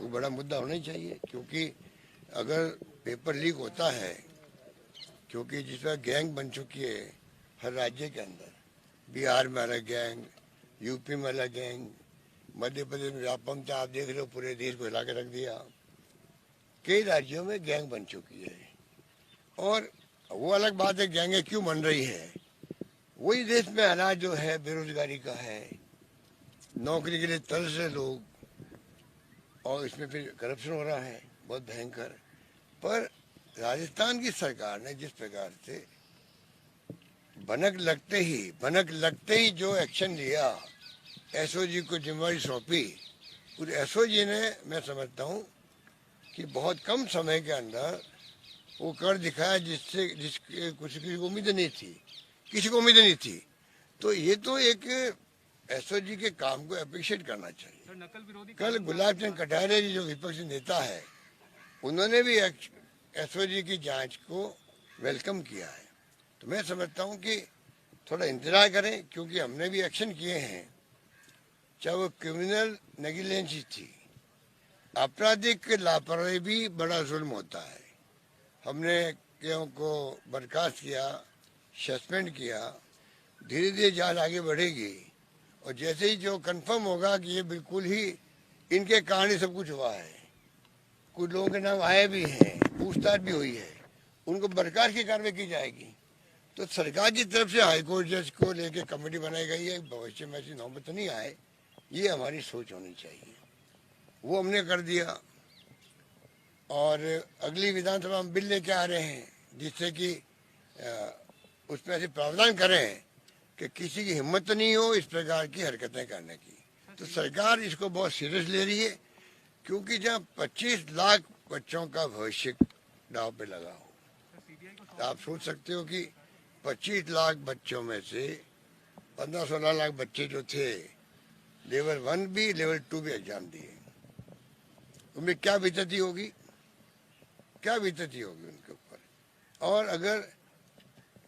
कोई बड़ा मुद्दा होना ही चाहिए, क्योंकि अगर पेपर लीक होता है, क्योंकि जिस तरह गैंग बन चुकी है हर राज्य के अंदर, बिहार में अलग गैंग, यूपी में अलग गैंग, मध्य प्रदेश में व्यापम था, आप देख रहे हो पूरे देश को हिला के रख दिया। कई राज्यों में गैंग बन चुकी है, और वो अलग बात है गैंगें क्यों बन रही है। वही देश में हालात जो है बेरोजगारी का है, नौकरी के लिए तरस रहे लोग, और इसमें फिर करप्शन हो रहा है बहुत भयंकर। पर राजस्थान की सरकार ने जिस प्रकार से भनक लगते ही जो एक्शन लिया, एसओजी को जिम्मेवारी सौंपी, उस एसओजी ने, मैं समझता हूँ कि बहुत कम समय के अंदर वो कर दिखाया जिसके किसी को उम्मीद नहीं थी। तो ये तो एक एसओजी के काम को अप्रिशिएट करना चाहिए। कल गुलाब चंद कटारिया जी जो विपक्षी नेता है, उन्होंने भी एसओजी की जांच को वेलकम किया है। तो मैं समझता हूँ कि थोड़ा इंतजार करें, क्योंकि हमने भी एक्शन किए हैं, चाहे वो क्रिमिनल नेग्लिजेंसी थी, आपराधिक लापरवाही भी बड़ा जुल्म होता है। हमने केओ को बर्खास्त किया, सस्पेंड किया, धीरे धीरे जांच आगे बढ़ेगी, और जैसे ही जो कंफर्म होगा कि ये बिल्कुल ही इनके कारण ही सब कुछ हुआ है, कुछ लोगों के नाम आए भी हैं, पूछताछ भी हुई है, उनको बर्खास्त की कार्रवाई की जाएगी। तो सरकार की तरफ से हाईकोर्ट जज को लेके कमेटी बनाई गई है, भविष्य में ऐसी नौबत नहीं आए, ये हमारी सोच होनी चाहिए। वो हमने कर दिया, और अगली विधानसभा में बिल लेके आ रहे हैं जिससे कि उसमें ऐसे प्रावधान करें कि किसी की हिम्मत नहीं हो इस प्रकार की हरकतें करने की। तो सरकार इसको बहुत सीरियस ले रही है, क्योंकि जहाँ 25 लाख बच्चों का भविष्य दांव पे लगा हो, तो आप सोच सकते हो कि 25 लाख बच्चों में से 15-16 लाख बच्चे जो थे लेवल 1 भी लेवल 2 भी एग्जाम दिए, उनमें क्या बीतती होगी उनके ऊपर। और अगर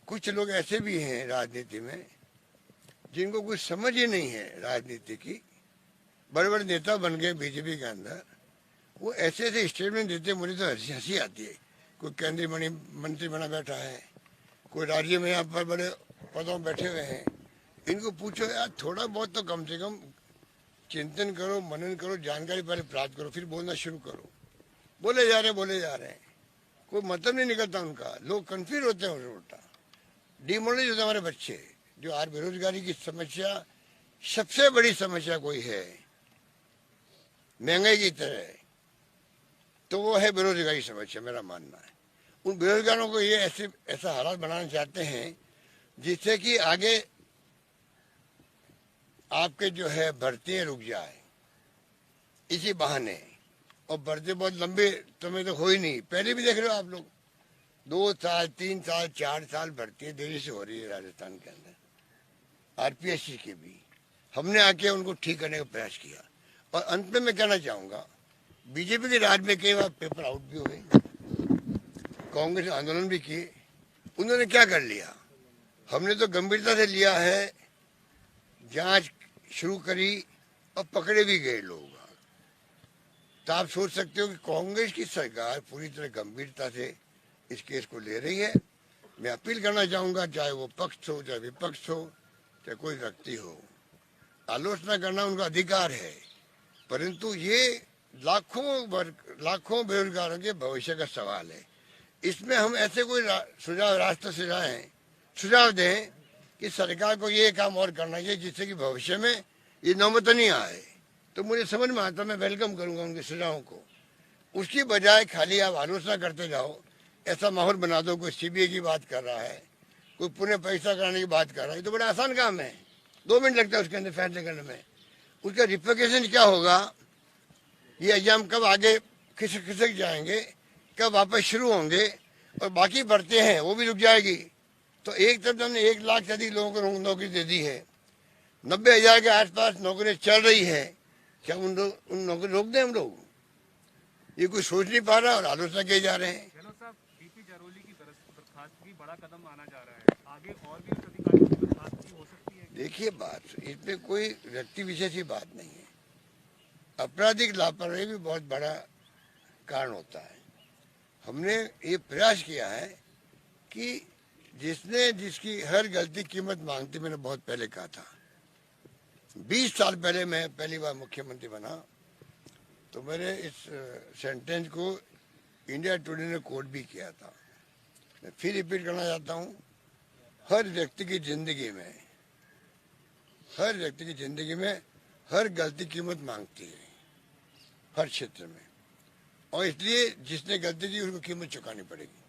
कुछ लोग ऐसे भी हैं राजनीति में जिनको कुछ समझ ही नहीं है राजनीति की, बड़े बड़े नेता बन गए बीजेपी के अंदर, वो ऐसे ऐसे स्टेटमेंट देते, मुझे तो हंसी आती है। कोई केंद्रीय मंत्री बना बैठा है, कोई राज्य में यहाँ पर बड़े पदों में बैठे हुए हैं, इनको पूछो यार थोड़ा बहुत तो कम से कम चिंतन करो, मनन करो, जानकारी पहले प्राप्त करो, फिर बोलना शुरू करो। बोले जा रहे हैं, कोई मतलब नहीं निकलता उनका, लोग कंफ्यूज होते हैं उल्टा, डिमोरलाइज होते हैं हमारे बच्चे। जो आज बेरोजगारी की समस्या सबसे बड़ी समस्या कोई है महंगाई की तरह, तो वो है बेरोजगारी समस्या, मेरा मानना है। उन बेरोजगारों को ये ऐसा हालात बनाना चाहते हैं जिससे कि आगे आपके जो है भर्तियां रुक जाए इसी बहाने, और भर्ती बहुत लंबे समय तक हो ही नहीं। पहले भी देख रहे हो आप लोग, 2 साल 3 साल 4 साल भर्तियां देरी से हो रही है राजस्थान के अंदर, आरपीएससी की भी। हमने आके उनको ठीक करने का प्रयास किया। और अंत में मैं कहना चाहूंगा, बीजेपी के राज में कई बार पेपर आउट भी हुए, कांग्रेस ने आंदोलन भी किए, उन्होंने क्या कर लिया, हमने तो गंभीरता से लिया है, जांच शुरू करी और पकड़े भी गए लोग। तो आप सोच सकते हो कि कांग्रेस की सरकार पूरी तरह गंभीरता से इस केस को ले रही है। मैं अपील करना चाहूंगा, चाहे वो पक्ष हो चाहे विपक्ष हो चाहे कोई व्यक्ति हो, आलोचना करना उनका अधिकार है, परंतु ये लाखों बेरोजगारों के भविष्य का सवाल है। इसमें हम ऐसे कोई रास्ता सुझाव दें कि सरकार को ये काम और करना चाहिए जिससे कि भविष्य में ये नौबत नहीं आए, तो मुझे समझ में आता, मैं वेलकम करूंगा उनके सुझावों को। उसकी बजाय खाली आप आलोचना करते जाओ, ऐसा माहौल बना दो, कोई सीबीआई की बात कर रहा है, कोई पुनः परीक्षा कराने की बात कर रहा है, तो बड़ा आसान काम है, 2 मिनट लगता है उसके अंदर फैसले करने में। उसका रिप्लिकेशन क्या होगा, ये एग्जाम कब आगे खिसक जाएंगे, कब वापस शुरू होंगे, और बाकी बढ़ते हैं वो भी रुक जाएगी। तो एक तरफ हमने 1 लाख से अधिक लोगों को नौकरी दे दी है, 90,000 के आसपास नौकरी चल रही है, क्या उन नौकरी रोक दें हम लोग? ये कोई सोच नहीं पा रहा और आलोचना किए जा रहे हैं। बीपी जरोली की बर्खास्तगी बड़ा कदम माना जा रहा है, आगे और भी उस अधिकारी की बर्खास्तगी हो सकती है। देखिए बात, इसमें कोई व्यक्ति विशेष की बात नहीं है। आपराधिक लापरवाही भी बहुत बड़ा कारण होता है। हमने ये प्रयास किया है कि जिसकी हर गलती कीमत मांगती, मैंने बहुत पहले कहा था, 20 साल पहले मैं पहली बार मुख्यमंत्री बना तो मैंने इस सेंटेंस को इंडिया टुडे ने कोट भी किया था। मैं फिर रिपीट करना चाहता हूँ, हर व्यक्ति की जिंदगी में हर गलती कीमत मांगती है, हर क्षेत्र में, और इसलिए जिसने गलती की उसको कीमत चुकानी पड़ेगी।